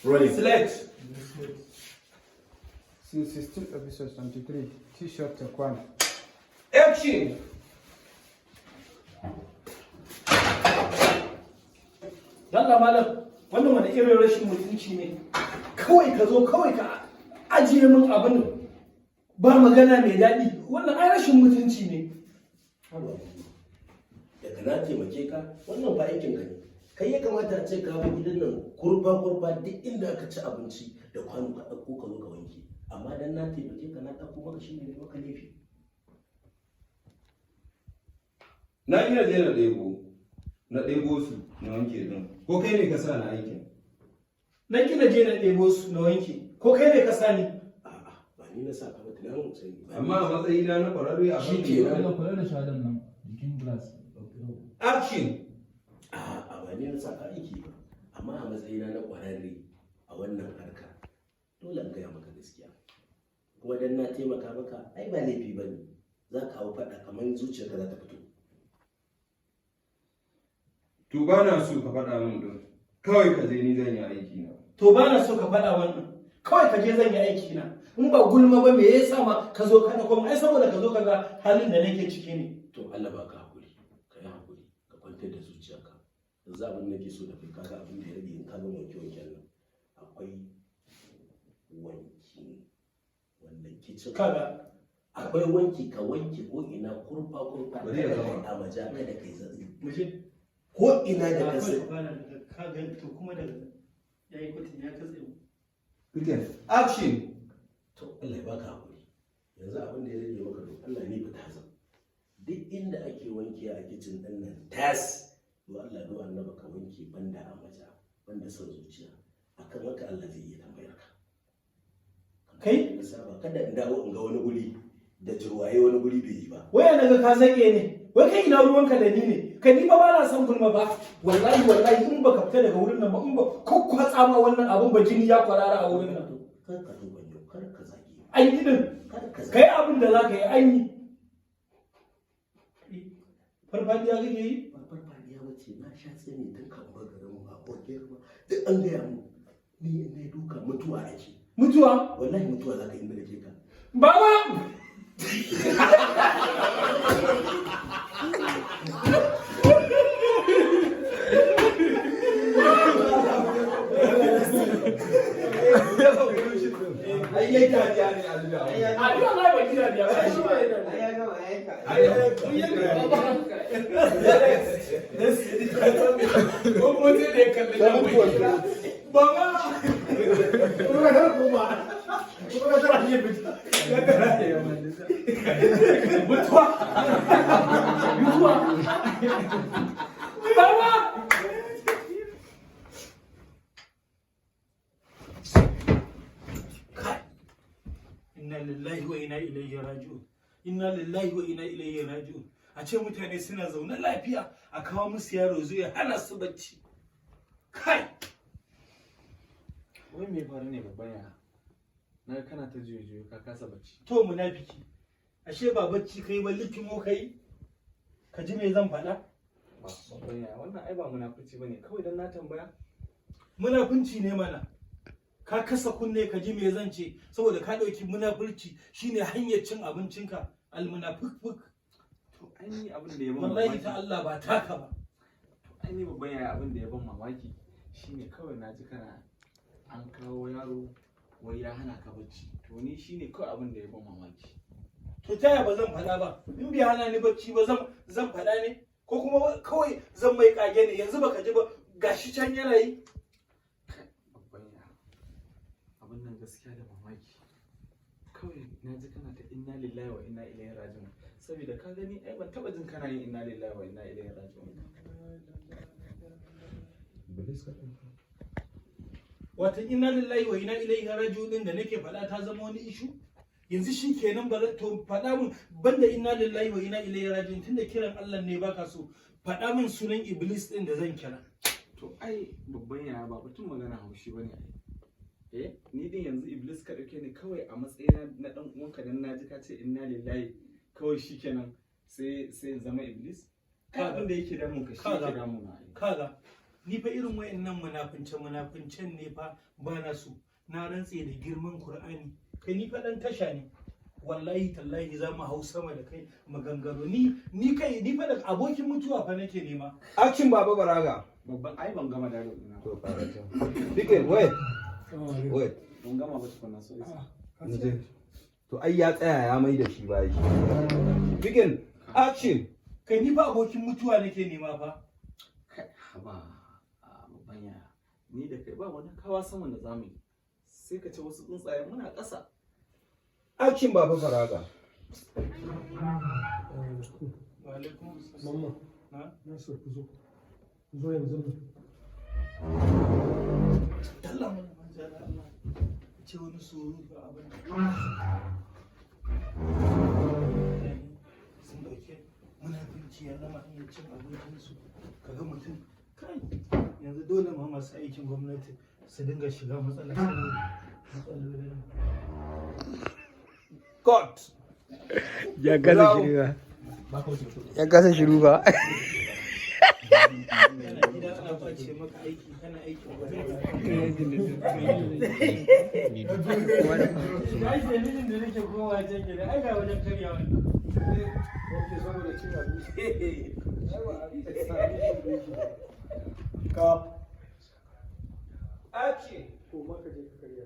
Rolling. Select. Scene 16, episode 23. T-shirt take one. Action. Dalla malam, wannan wani irin rashin mutunci ne. Kawai ka zo kawai ka ajiye min abin ba magana mai daɗi. Wannan ai rashin mutunci ne. Daga na taimake ka, wannan ba aikin ka ne. Kai ya kamata a ce ka bi gidan nan kurba duk inda aka ci abinci da kwano ka ɗauko ka zo ka wanke. Amma dan na taimake ka na ɗauko maka shi ne maka laifi. Na iya je na ɗebo su na wanke din. Ko kai ne ka sa na aikin? Na kina je na ɗebo su na wanke. Ko kai ne ka sa ni? A'a, ba ni na sa ka ba tunanin sai. Amma a matsayina na ƙwararre a Shi fannin ke yau. kula da shadan nan jikin glass. Action! A'a, ba ni na sa ka aiki ba. Amma a matsayina na ƙwararre a wannan harka, dole in gaya maka gaskiya. Kuma dan na taimaka maka, ai ba laifi ba ne. Za ka hau faɗa kamar zuciyarka za ta fito. To ba na so ka faɗa min don. Kawai ka je ni zan yi aiki na. To ba na so ka faɗa wannan. Kawai ka je zan yi aiki na. In ba gulma ba me yasa ma ka zo ka ɗauko ai saboda ka zo ka ga halin da nake ciki ne. To Allah ba ka haƙuri, ka yi haƙuri, ka kwantar da zuciyarka. Yanzu abin da nake so da kai kaga abin da ya rage in ka gama wanke-wanken nan. Akwai wanki wannan kicin. Kaga Akwai wanki ka wanke ko ina kurfa Bari ya kada zama. ka amaja kada kai zazzabi. mu je. Ko ina da ka Akwai sai. kwana da ka ga to kuma da yayi kutin ya katse mu. Fitan. Action! To Allah ya baka haƙuri. Yanzu abin da ya rage maka to Allah ne fita zan. Duk inda ake wanke a kicin ɗin nan tas. To Allah do annaba ka wanke banda amaja, banda son zuciya. Akan haka Allah zai iya tambayar ka. Kai Na saba kada in dawo in ga wani guri da jirwaye wani guri bai yi ba. waya naga ka zake ne. Wai kai ina ruwanka da ni ne. Kai ni ba na son gulma ba. Wallahi in baka fita daga wurin nan ba in ba kokkwatsa ma wannan abun ba jini ya kwarara a wurin nan. Kar ka duba yau, kar ka zage. An yi din. Kar ka zage. Kai abin da za ka yi an yi. Farfadiya kake yi? Babbar fadiya wace na sha tsini tun kan bagarin mu a ƙogiyar ba. Duk an gaya mu ni in na duka mutuwa ake. Mutuwa? Wallahi mutuwa za ka inda da ke ka. Baba! Ayyai dariya ne a zuwa. A yi wallahi ba gida biya ba shi ba yana. Kuma sai da ya kalli da mai. Baba! Kuma ka koma. Kuma ka tara yin fita. Ya tara ya mutuwa. Mutuwa. Baba! Inna lillahi wa inna ilaihi raji'un. Inna lillahi wa inna ilaihi raji'un. A ce mutane suna zaune lafiya a kawo musu yaro zo ya hana su bacci. Kai! Wai me faru ne babban yara? Na ga kana ta juyo ka kasa bacci. To munafiki. Ashe ba bacci kai ba likimo kai. Ka ji me zan faɗa? Babban yara wannan ai ba munafurci bane kawai dan na tambaya. Munafunci ne mana. Ka kasa kunne ka ji me zan ce saboda ka ɗauki munafurci shine hanyar cin abincinka almunafik. To ai ni abin da ya ban Wallahi ta Allah ba taka ba. ai ni babban yara abin da ya ban mamaki shine kawai na ji kana an kawo yaro wai ya hana ka bacci. To ni shine kawai abin da ya ban mamaki. To taya ba zan faɗa ba in bai hana ni bacci ba zan faɗa ne ko kuma kawai zan mai kage ne yanzu baka ji ba gashi can yana yi. Babban yara abin nan gaskiya da mamaki. Kawai na ji kana ta inna lillahi wa inna ilaihi raji'un. Saboda ka gani ai ban taba jin kana yin inna lillahi wa inna ilaihi raji'un. Wata inna lillahi wa inna ilaihi raji'un din da nake faɗa ta zama wani ishu yanzu shi kenan ba to faɗa min banda inna lillahi wa inna ilaihi raji'un tunda kiran Allah ne baka so faɗa min sunan iblis din da zan kira. To ai babban yaya ba batun magana haushi bane ai. Ni din yanzu iblis ka dauke ni kawai a matsayina na dan uwanka dan naji ka ce inna lillahi kawai shikenan sai in zama iblis. Ka abin da yake damun ka shi yake damun na ai. Kaga ni fa irin wayannan munafincen ne fa ba na so. Na rantse da girman Qur'ani kai ni fa dan tasha ne wallahi tallahi za mu hau sama da kai maganganu ni fa da abokin mutuwa fa nake nema. Action Baba Baraga. babban ai ban gama da ina To fara ta. Begin, wait. ban gama ba tukuna so To ai ya tsaya ya mai da shi ba shi. Begin, action. Kai ni fa abokin mutuwa nake nema fa. kai haba babban ya ni da kai ba wani kawa saman da zamu yi sai ka ce wasu tsuntsaye muna ƙasa. Action Baba Baraga. Wa alaikum assalam. Mamma, Ha? na so ku zo. Ku zo yanzu nan. Allah mun manzara Allah. Ce wani surutu abin da sun dauke munafinci ya zama hanyar cin abincinsu kaga mutum kai yanzu dole ma masu aikin gwamnati su dinga shiga matsala saboda matsalolin Cut. Ya kasa shiru ba. Ya kasa shiru ba. yana gida ana kwace maka aiki kana aikin gwamnati da nake kowa can gida ai ga wajen karyawa Action. Ko ma ka je ka karya.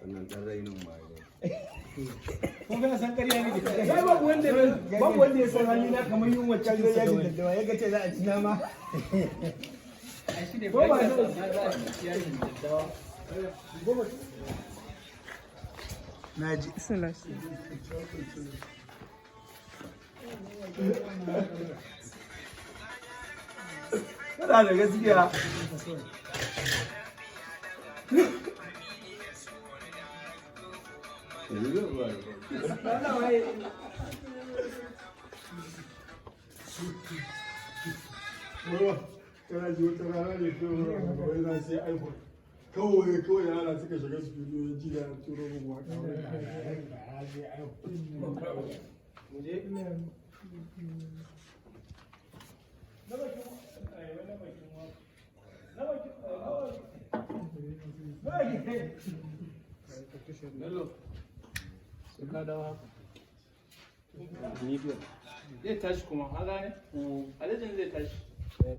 Wannan dan rainin ma kun ga san karya ne sai babu wanda ya san hali na kamar yin wacce da yajin daddawa ya gace za a ci nama ko ba za a ci yajin daddawa na ji Kana da gaskiya. Kana ji wata rana ne ko wai na sai iPhone. Kawai yana suka shiga studio ya ji da turo mu waka. zai tashi kuma, ka gane? Alajin zai tashi.